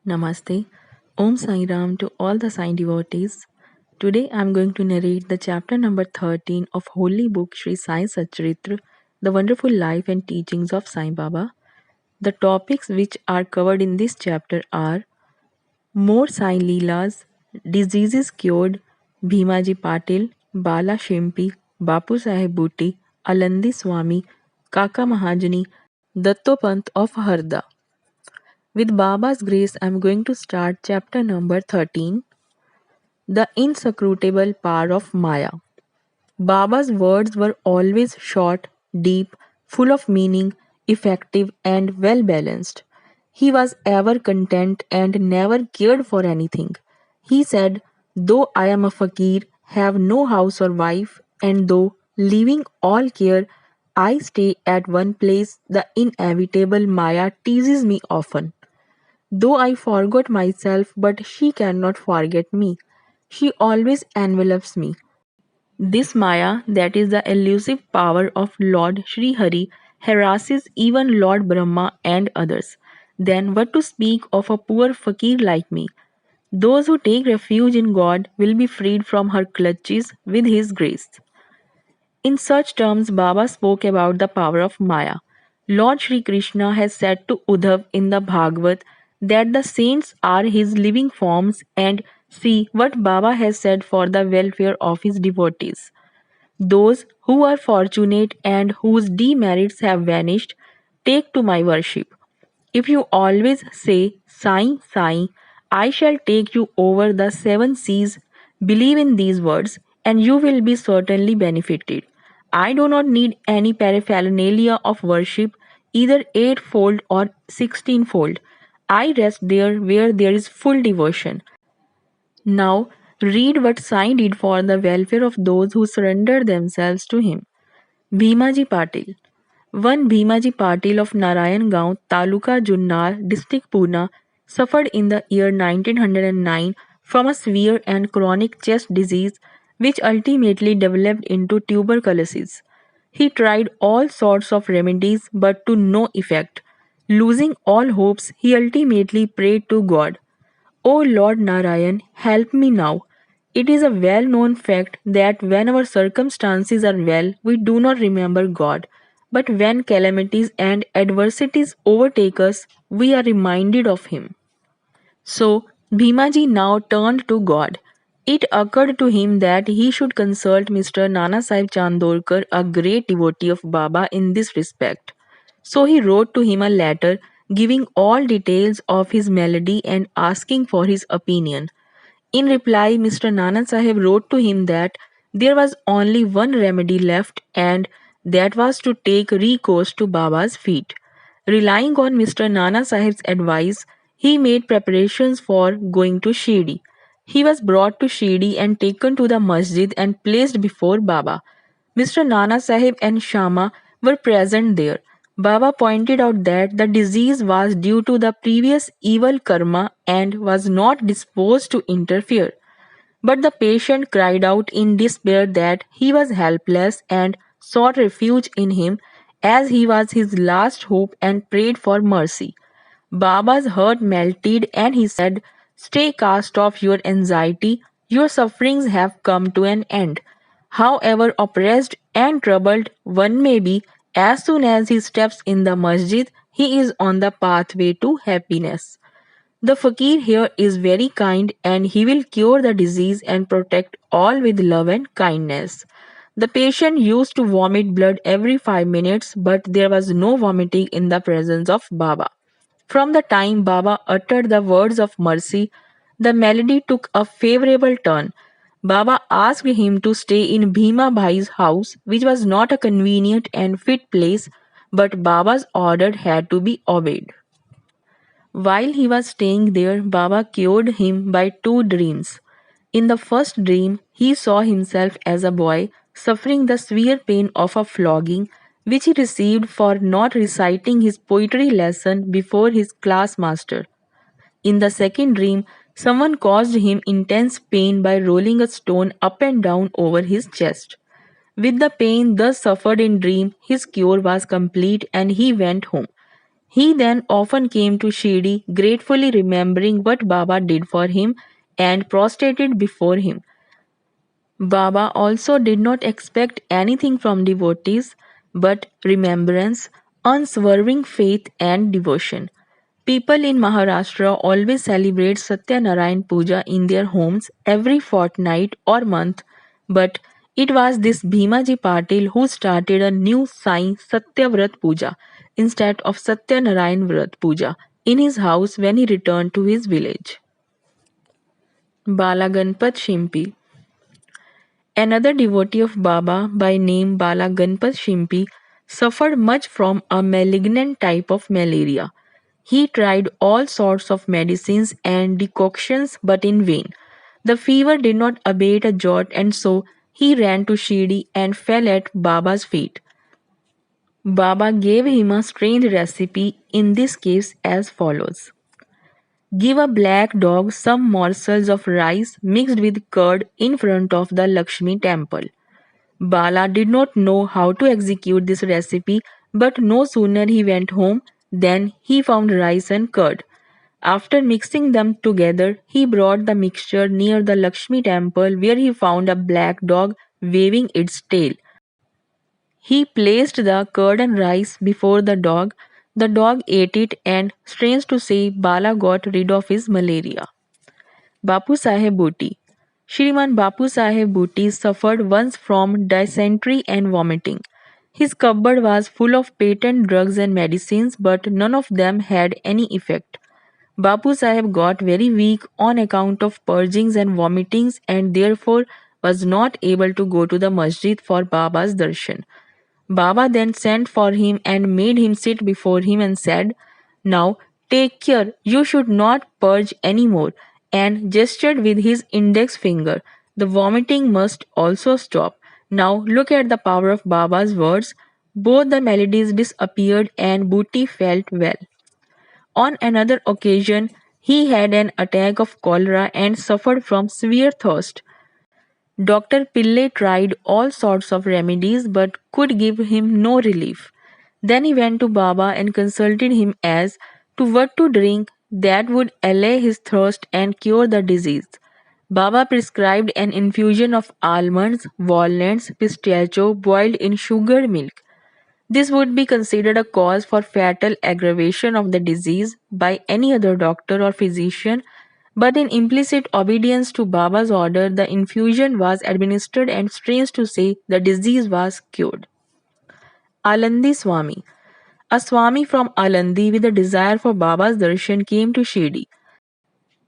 Namaste. Om Sai Ram to all the Sai devotees. Today I am going to narrate the chapter number 13 of Holy Book Sri Sai Satcharitra, The Wonderful Life and Teachings of Sai Baba. The topics which are covered in this chapter are more Sai Leelas, diseases cured, Bhimaji Patil, Bala Shimpi, Bapu Saheb Booty, Alandi Swami, Kaka Mahajani, Dattopant of Harda. With Baba's grace, I am going to start chapter number 13, The Inscrutable Power of Maya. Baba's words were always short, deep, full of meaning, effective, and well balanced. He was ever content and never cared for anything. He said, "Though I am a fakir, have no house or wife, and though leaving all care, I stay at one place, the inevitable Maya teases me often. Though I forgot myself, but she cannot forget me. She always envelops me. This Maya, that is the elusive power of Lord Sri Hari, harasses even Lord Brahma and others. Then what to speak of a poor fakir like me? Those who take refuge in God will be freed from her clutches with His grace." In such terms, Baba spoke about the power of Maya. Lord Sri Krishna has said to Uddhav in the Bhagavad that the saints are his living forms, and see what Baba has said for the welfare of his devotees. Those who are fortunate and whose demerits have vanished, take to my worship. If you always say, "Sai, Sai, I shall take you over the seven seas," believe in these words, and you will be certainly benefited. I do not need any paraphernalia of worship, either eightfold or sixteenfold. I rest there where there is full devotion. Now, read what Sai did for the welfare of those who surrendered themselves to him. Bhimaji Patil. One Bhimaji Patil of Narayan Taluka Junnar, district Pune, suffered in the year 1909 from a severe and chronic chest disease which ultimately developed into tuberculosis. He tried all sorts of remedies but to no effect. Losing all hopes, he ultimately prayed to God, "O Lord Narayan, help me now." It is a well known fact that when our circumstances are well, we do not remember God. But when calamities and adversities overtake us, we are reminded of Him. So, Bhimaji now turned to God. It occurred to him that he should consult Mr. Nana Sahib Chandorkar, a great devotee of Baba, in this respect. So he wrote to him a letter giving all details of his malady and asking for his opinion. In reply, Mr. Nana Sahib wrote to him that there was only one remedy left, and that was to take recourse to Baba's feet. Relying on Mr. Nana Sahib's advice, he made preparations for going to Shirdi. He was brought to Shirdi and taken to the masjid and placed before Baba. Mr. Nana Sahib and Shama were present there. Baba pointed out that the disease was due to the previous evil karma and was not disposed to interfere. But the patient cried out in despair that he was helpless and sought refuge in him as he was his last hope and prayed for mercy. Baba's heart melted and he said, "Stay cast off your anxiety. Your sufferings have come to an end." However oppressed and troubled one may be, as soon as he steps in the masjid, he is on the pathway to happiness. The fakir here is very kind and he will cure the disease and protect all with love and kindness. The patient used to vomit blood every 5 minutes, but there was no vomiting in the presence of Baba. From the time Baba uttered the words of mercy, the malady took a favorable turn. Baba asked him to stay in Bhima Bhai's house, which was not a convenient and fit place, but Baba's order had to be obeyed. While he was staying there, Baba cured him by two dreams. In the first dream, he saw himself as a boy suffering the severe pain of a flogging which he received for not reciting his poetry lesson before his class master. In the second dream, someone caused him intense pain by rolling a stone up and down over his chest. With the pain thus suffered in dream, his cure was complete and he went home. He then often came to Shirdi, gratefully remembering what Baba did for him and prostrated before him. Baba also did not expect anything from devotees but remembrance, unswerving faith, and devotion. People in Maharashtra always celebrate Satyanarayan Puja in their homes every fortnight or month, but it was this Bhimaji Patil who started a new Sai Satyavrat Puja instead of Satyanarayan Vrat Puja in his house when he returned to his village. Balaganpat Shimpi. Another devotee of Baba by name Bala Ganpat Shimpi suffered much from a malignant type of malaria. He tried all sorts of medicines and decoctions but in vain. The fever did not abate a jot and so he ran to Shirdi and fell at Baba's feet. Baba gave him a strange recipe in this case as follows. Give a black dog some morsels of rice mixed with curd in front of the Lakshmi temple. Bala did not know how to execute this recipe, but no sooner he went home than he found rice and curd. After mixing them together, he brought the mixture near the Lakshmi temple where he found a black dog waving its tail. He placed the curd and rice before the dog. The dog ate it, and strange to say, Bala got rid of his malaria. Bapu Saheb Bhuti. Shriman Bapu Saheb Bhuti suffered once from dysentery and vomiting. His cupboard was full of patent drugs and medicines, but none of them had any effect. Bapu Saheb got very weak on account of purgings and vomitings and therefore was not able to go to the masjid for Baba's darshan. Baba then sent for him and made him sit before him and said, Now take care, you should not purge any more, and gestured with his index finger. The vomiting must also stop. Now look at the power of Baba's words. Both the maladies disappeared and Booty felt well. On another occasion, he had an attack of cholera and suffered from severe thirst. Dr. Pillai tried all sorts of remedies but could give him no relief. Then he went to Baba and consulted him as to what to drink that would allay his thirst and cure the disease. Baba prescribed an infusion of almonds, walnuts, pistachio boiled in sugared milk. This would be considered a cause for fatal aggravation of the disease by any other doctor or physician, but in implicit obedience to Baba's order, the infusion was administered and strange to say, the disease was cured. Alandi Swami. A Swami from Alandi with a desire for Baba's darshan came to Shirdi.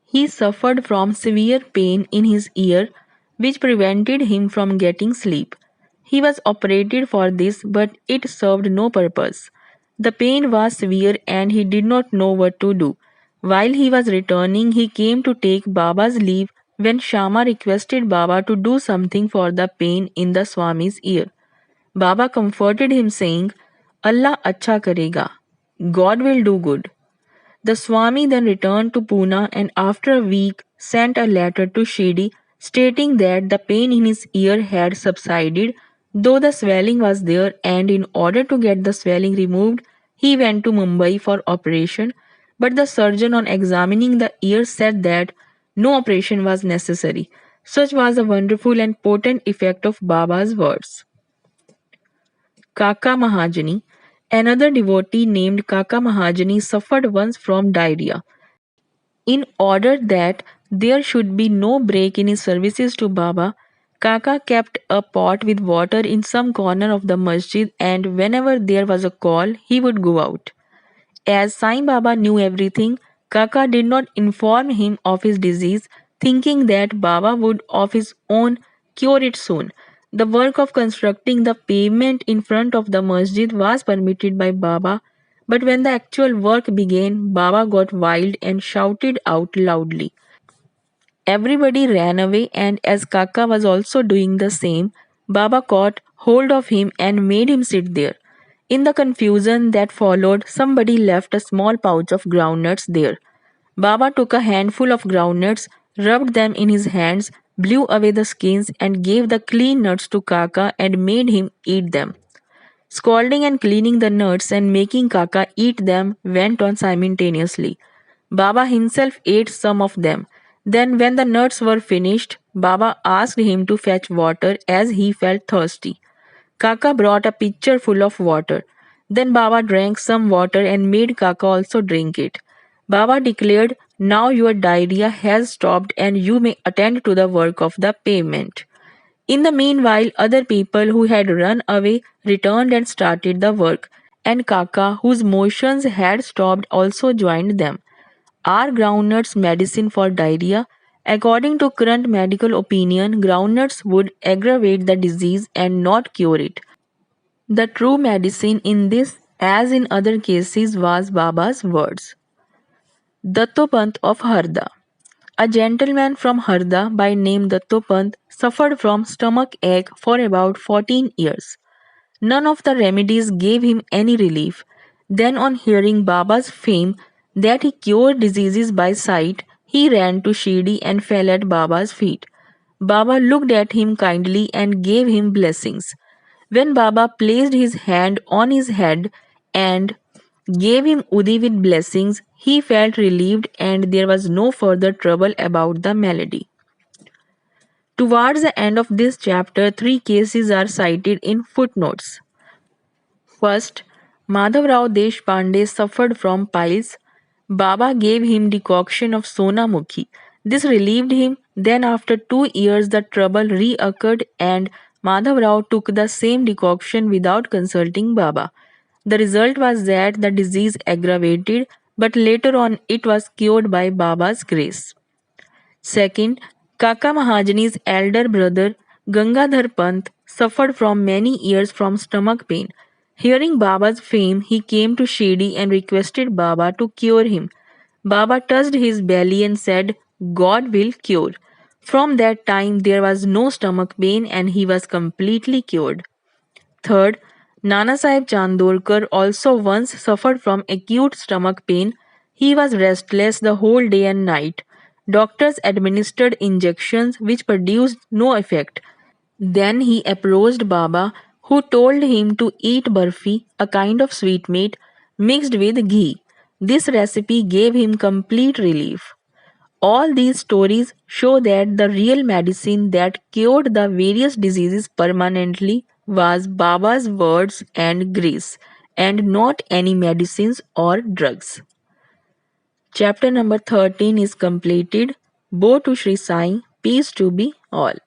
He suffered from severe pain in his ear, which prevented him from getting sleep. He was operated for this, but it served no purpose. The pain was severe and he did not know what to do. While he was returning, he came to take Baba's leave when Shama requested Baba to do something for the pain in the Swami's ear. Baba comforted him, saying, Allah acha karega. God will do good. The Swami then returned to Pune and after a week sent a letter to Shirdi stating that the pain in his ear had subsided, though the swelling was there, and in order to get the swelling removed, he went to Mumbai for operation. But the surgeon, on examining the ear, said that no operation was necessary. Such was the wonderful and potent effect of Baba's words. Kaka Mahajani. Another devotee named Kaka Mahajani suffered once from diarrhea. In order that there should be no break in his services to Baba, Kaka kept a pot with water in some corner of the masjid and whenever there was a call, he would go out. As Sai Baba knew everything, Kaka did not inform him of his disease, thinking that Baba would of his own cure it soon. The work of constructing the pavement in front of the masjid was permitted by Baba, but when the actual work began, Baba got wild and shouted out loudly. Everybody ran away, and as Kaka was also doing the same, Baba caught hold of him and made him sit there. In the confusion that followed, somebody left a small pouch of groundnuts there. Baba took a handful of groundnuts, rubbed them in his hands, blew away the skins, and gave the clean nuts to Kaka and made him eat them. Scalding and cleaning the nuts and making Kaka eat them went on simultaneously. Baba himself ate some of them. Then, when the nuts were finished, Baba asked him to fetch water as he felt thirsty. Kaka brought a pitcher full of water. Then Baba drank some water and made Kaka also drink it. Baba declared, "Now your diarrhea has stopped and you may attend to the work of the pavement." In the meanwhile, other people who had run away returned and started the work, and Kaka, whose motions had stopped, also joined them. Are groundnuts medicine for diarrhea? According to current medical opinion, groundnuts would aggravate the disease and not cure it. The true medicine in this, as in other cases, was Baba's words. Dattopant of Harda. A gentleman from Harda by name Dattopant suffered from stomach ache for about 14 years. None of the remedies gave him any relief. Then, on hearing Baba's fame that he cured diseases by sight, he ran to Shirdi and fell at Baba's feet. Baba looked at him kindly and gave him blessings. When Baba placed his hand on his head and gave him Udi with blessings, he felt relieved and there was no further trouble about the malady. Towards the end of this chapter, three cases are cited in footnotes. First, Madhavrao Deshpande suffered from piles. Baba gave him decoction of Sona Mukhi. This relieved him. Then, after 2 years, the trouble reoccurred, and Madhavrao took the same decoction without consulting Baba. The result was that the disease aggravated, but later on it was cured by Baba's grace. Second, Kaka Mahajani's elder brother Gangadhar Pant suffered from many years from stomach pain. Hearing Baba's fame, he came to Shirdi and requested Baba to cure him. Baba touched his belly and said, "God will cure." From that time, there was no stomach pain and he was completely cured. Third, Nanasaheb Chandorkar also once suffered from acute stomach pain. He was restless the whole day and night. Doctors administered injections which produced no effect. Then he approached Baba, who told him to eat barfi, a kind of sweetmeat, mixed with ghee. This recipe gave him complete relief. All these stories show that the real medicine that cured the various diseases permanently was Baba's words and grace, and not any medicines or drugs. Chapter number 13 is completed. Bo to Sri Sai, peace to be all.